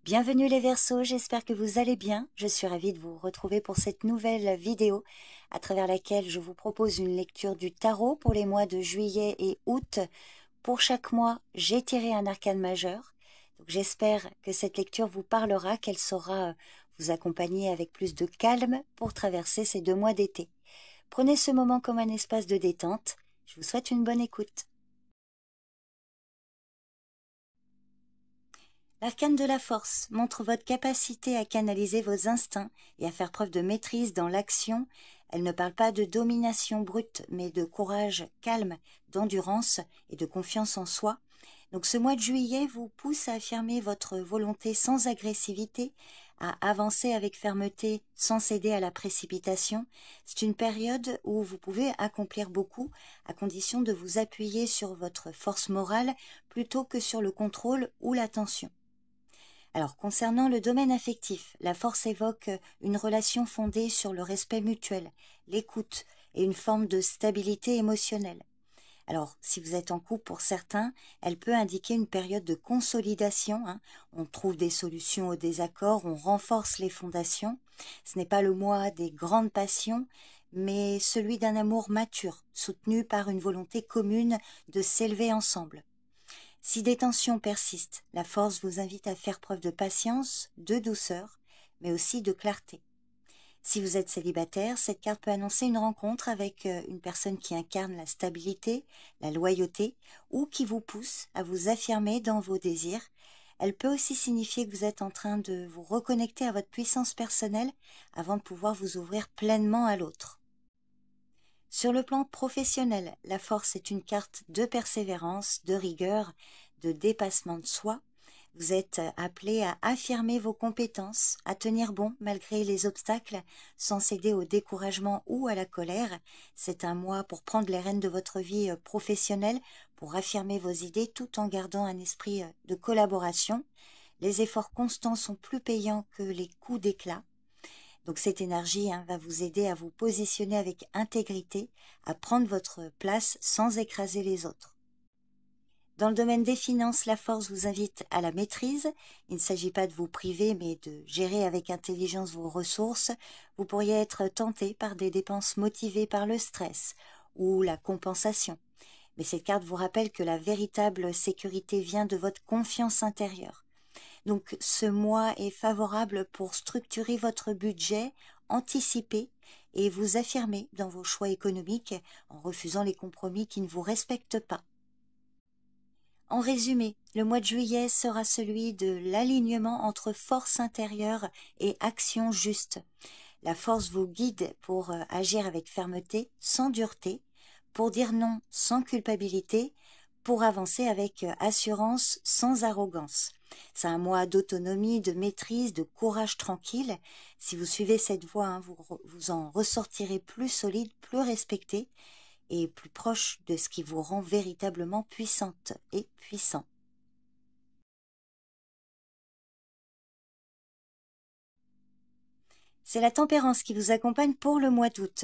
Bienvenue les Verseaux, j'espère que vous allez bien. Je suis ravie de vous retrouver pour cette nouvelle vidéo à travers laquelle je vous propose une lecture du tarot pour les mois de juillet et août. Pour chaque mois, j'ai tiré un arcane majeur. J'espère que cette lecture vous parlera, qu'elle saura vous accompagner avec plus de calme pour traverser ces 2 mois d'été. Prenez ce moment comme un espace de détente. Je vous souhaite une bonne écoute. L'arcane de la force montre votre capacité à canaliser vos instincts et à faire preuve de maîtrise dans l'action. Elle ne parle pas de domination brute, mais de courage calme, d'endurance et de confiance en soi. Donc ce mois de juillet vous pousse à affirmer votre volonté sans agressivité, à avancer avec fermeté sans céder à la précipitation. C'est une période où vous pouvez accomplir beaucoup, à condition de vous appuyer sur votre force morale plutôt que sur le contrôle ou la tension. Alors, concernant le domaine affectif, la force évoque une relation fondée sur le respect mutuel, l'écoute et une forme de stabilité émotionnelle. Alors, si vous êtes en couple pour certains, elle peut indiquer une période de consolidation. On trouve des solutions aux désaccords, on renforce les fondations. Ce n'est pas le mois des grandes passions, mais celui d'un amour mature, soutenu par une volonté commune de s'élever ensemble. Si des tensions persistent, la force vous invite à faire preuve de patience, de douceur, mais aussi de clarté. Si vous êtes célibataire, cette carte peut annoncer une rencontre avec une personne qui incarne la stabilité, la loyauté, ou qui vous pousse à vous affirmer dans vos désirs. Elle peut aussi signifier que vous êtes en train de vous reconnecter à votre puissance personnelle avant de pouvoir vous ouvrir pleinement à l'autre. Sur le plan professionnel, la force est une carte de persévérance, de rigueur, de dépassement de soi. Vous êtes appelé à affirmer vos compétences, à tenir bon malgré les obstacles, sans céder au découragement ou à la colère. C'est un mois pour prendre les rênes de votre vie professionnelle, pour affirmer vos idées tout en gardant un esprit de collaboration. Les efforts constants sont plus payants que les coups d'éclat. Donc cette énergie va vous aider à vous positionner avec intégrité, à prendre votre place sans écraser les autres. Dans le domaine des finances, la force vous invite à la maîtrise. Il ne s'agit pas de vous priver, mais de gérer avec intelligence vos ressources. Vous pourriez être tenté par des dépenses motivées par le stress ou la compensation. Mais cette carte vous rappelle que la véritable sécurité vient de votre confiance intérieure. Donc ce mois est favorable pour structurer votre budget, anticiper et vous affirmer dans vos choix économiques en refusant les compromis qui ne vous respectent pas. En résumé, le mois de juillet sera celui de l'alignement entre force intérieure et action juste. La force vous guide pour agir avec fermeté, sans dureté, pour dire non sans culpabilité, pour avancer avec assurance, sans arrogance. C'est un mois d'autonomie, de maîtrise, de courage tranquille. Si vous suivez cette voie, vous en ressortirez plus solide, plus respecté et plus proche de ce qui vous rend véritablement puissante et puissant. C'est la tempérance qui vous accompagne pour le mois d'août.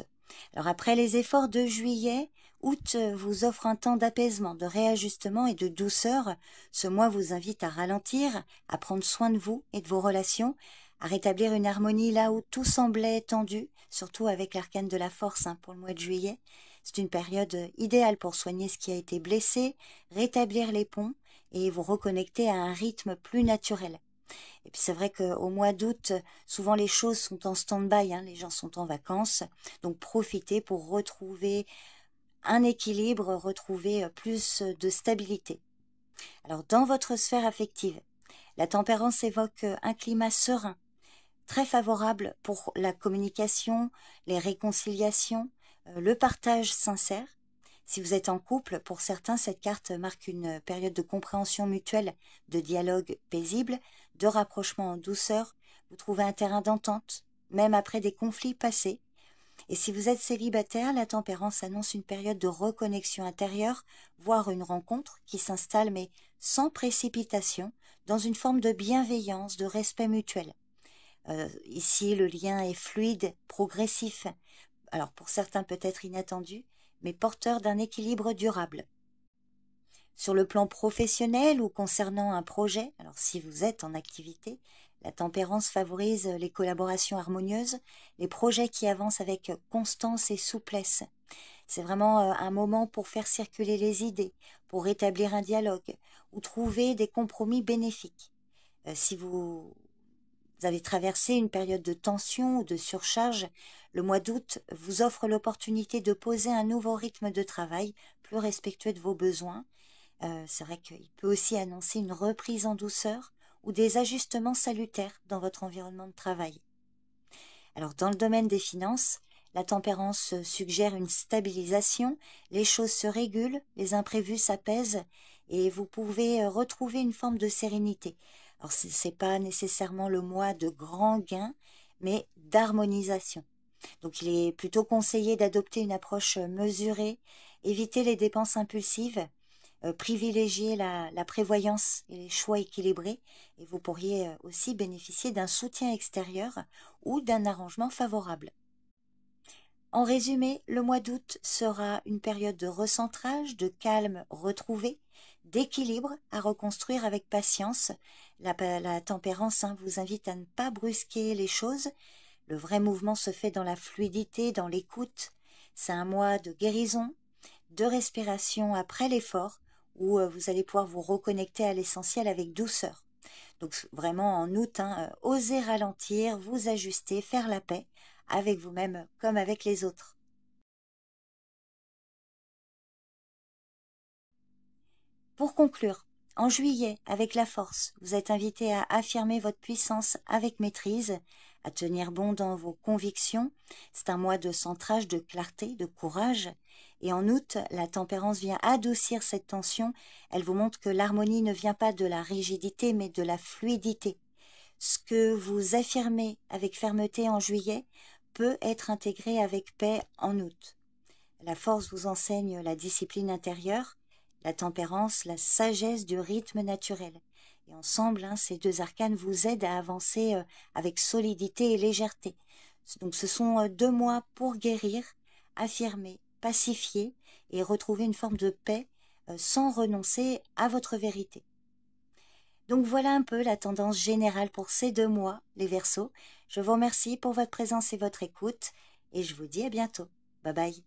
Alors après les efforts de juillet, août vous offre un temps d'apaisement, de réajustement et de douceur. Ce mois vous invite à ralentir, à prendre soin de vous et de vos relations, à rétablir une harmonie là où tout semblait tendu, surtout avec l'arcane de la force pour le mois de juillet. C'est une période idéale pour soigner ce qui a été blessé, rétablir les ponts et vous reconnecter à un rythme plus naturel. Et puis c'est vrai qu'au mois d'août, souvent les choses sont en stand-by, les gens sont en vacances, donc profitez pour retrouver un équilibre, retrouver plus de stabilité. Alors dans votre sphère affective, la tempérance évoque un climat serein, très favorable pour la communication, les réconciliations, le partage sincère. Si vous êtes en couple, pour certains, cette carte marque une période de compréhension mutuelle, de dialogue paisible, de rapprochement en douceur. Vous trouvez un terrain d'entente, même après des conflits passés. Et si vous êtes célibataire, la tempérance annonce une période de reconnexion intérieure, voire une rencontre qui s'installe, mais sans précipitation, dans une forme de bienveillance, de respect mutuel. Ici, le lien est fluide, progressif. Alors pour certains peut-être inattendu, mais porteur d'un équilibre durable. Sur le plan professionnel ou concernant un projet, alors si vous êtes en activité, la tempérance favorise les collaborations harmonieuses, les projets qui avancent avec constance et souplesse. C'est vraiment un moment pour faire circuler les idées, pour rétablir un dialogue ou trouver des compromis bénéfiques. Si vous avez traversé une période de tension ou de surcharge, le mois d'août vous offre l'opportunité de poser un nouveau rythme de travail plus respectueux de vos besoins. C'est vrai qu'il peut aussi annoncer une reprise en douceur ou des ajustements salutaires dans votre environnement de travail. Alors, dans le domaine des finances, la tempérance suggère une stabilisation, les choses se régulent, les imprévus s'apaisent et vous pouvez retrouver une forme de sérénité. Alors, ce n'est pas nécessairement le mois de grands gains, mais d'harmonisation. Donc, il est plutôt conseillé d'adopter une approche mesurée, éviter les dépenses impulsives, privilégier la prévoyance et les choix équilibrés, et vous pourriez aussi bénéficier d'un soutien extérieur ou d'un arrangement favorable. En résumé, le mois d'août sera une période de recentrage, de calme retrouvé, d'équilibre à reconstruire avec patience. La tempérance vous invite à ne pas brusquer les choses. Le vrai mouvement se fait dans la fluidité, dans l'écoute. C'est un mois de guérison, de respiration après l'effort, où vous allez pouvoir vous reconnecter à l'essentiel avec douceur. Donc vraiment en août, osez ralentir, vous ajuster, faire la paix avec vous-même comme avec les autres. Pour conclure, en juillet, avec la force, vous êtes invité à affirmer votre puissance avec maîtrise, à tenir bon dans vos convictions. C'est un mois de centrage, de clarté, de courage. Et en août, la tempérance vient adoucir cette tension. Elle vous montre que l'harmonie ne vient pas de la rigidité, mais de la fluidité. Ce que vous affirmez avec fermeté en juillet peut être intégré avec paix en août. La force vous enseigne la discipline intérieure, la tempérance, la sagesse du rythme naturel. Et ensemble, ces deux arcanes vous aident à avancer avec solidité et légèreté. Donc ce sont 2 mois pour guérir, affirmer, pacifier et retrouver une forme de paix sans renoncer à votre vérité. Donc voilà un peu la tendance générale pour ces 2 mois, les Verseaux. Je vous remercie pour votre présence et votre écoute et je vous dis à bientôt. Bye bye.